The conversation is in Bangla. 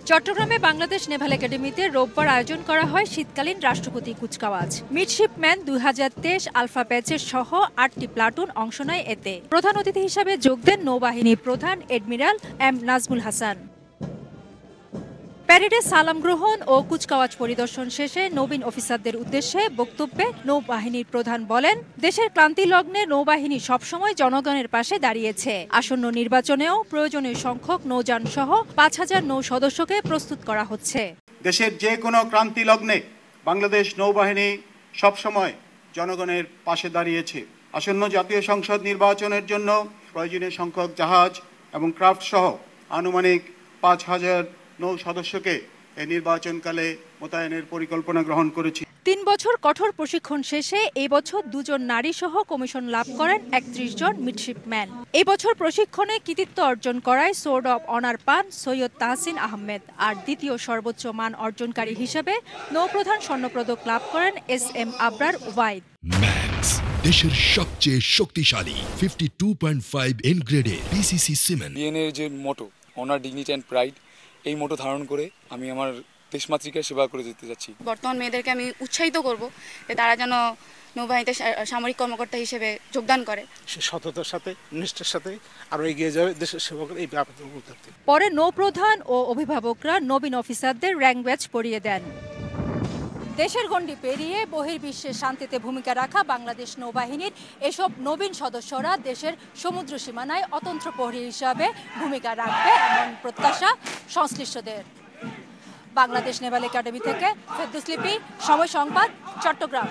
চট্টগ্রামে বাংলাদেশ নেভাল একাডেমিতে রোববার আয়োজন করা হয় শীতকালীন রাষ্ট্রপতি কুচকাওয়াজ। মিডশিপম্যান ২০২৩ আলফা ব্যাচের সহ ৮টি প্লাটুন অংশ নেয় এতে। প্রধান অতিথি হিসাবে যোগ দেন নৌবাহিনী প্রধান এডমিরাল এম নাজমুল হাসান। প্যারেডে সালাম গ্রহণ ও কুচকাওয়াজ পরিদর্শন শেষে নবীন অফিসারদের উদ্দেশ্যে বক্তব্যে নৌবাহিনীর প্রধান বলেন, দেশের ক্লান্তি লগ্নে নৌবাহিনী সবসময় জনগণের পাশে দাঁড়িয়েছে। আসন্ন নির্বাচনেও প্রয়োজনীয় সংখ্যক নৌযান সহ ৫,০০০ নৌ সদস্যকে প্রস্তুত করা হচ্ছে। দেশের যে কোনো ক্রান্তি লগ্নে বাংলাদেশ নৌবাহিনী সবসময় জনগণের পাশে দাঁড়িয়েছে। আসন্ন জাতীয় সংসদ নির্বাচনের জন্য প্রয়োজনীয় সংখ্যক জাহাজ এবং ক্রাফট সহ আনুমানিক ৫,০০০ নৌ সদস্যকে এই নির্বাচনকালে মোতায়েনের পরিকল্পনা গ্রহণ করেছি। ৩ বছর কঠোর প্রশিক্ষণ শেষে এই বছর ২ জন নারী সহ কমিশন লাভ করেন ৩১ জন মিডশিপম্যান। এই বছর প্রশিক্ষণে কৃতিত্ব অর্জন করায় সোর্ড অব অনার পান সৈয়দ তাহসিন আহমেদ। আর দ্বিতীয় সর্বোচ্চ মান অর্জনকারী হিসেবে নৌপ্রধান স্বর্ণপদক লাভ করেন SM আবরার ওবায়দ। ম্যাক্স, দেশের সবচেয়ে শক্তিশালী 52.5 এন গ্রেডের PCC সিমেন্ট। বিএনএর যে motto honour dignity and pride, এই মোটো ধারণ করে আমি আমার দেশমাতৃকার সেবা করে যেতে যাচ্ছি। বর্তমান মেয়েদেরকে আমি উৎসাহিত করব যে তারা যেন নৌবাহিনীতে সামরিক কর্মকর্তা হিসেবে যোগদান করে। সততার সাথে নিষ্ঠার সাথে আরো এগিয়ে যাবে দেশের সেবা করে এই ব্যাপারে। পরে নৌপ্রধান ও অভিভাবকরা নবীন অফিসারদের র্যাঙ্ক ব্যাচ পরিয়ে দেন। দেশের গণ্ডি পেরিয়ে বহির্বিশ্বে শান্তিতে ভূমিকা রাখা বাংলাদেশ নৌবাহিনীর এসব নবীন সদস্যরা দেশের সমুদ্র সীমানায় অতন্ত্র প্রহরী হিসাবে ভূমিকা রাখবে এমন প্রত্যাশা সংশ্লিষ্টদের। বাংলাদেশ নেভাল একাডেমি থেকে ফেরদৌস লিপি, সময় সংবাদ, চট্টগ্রাম।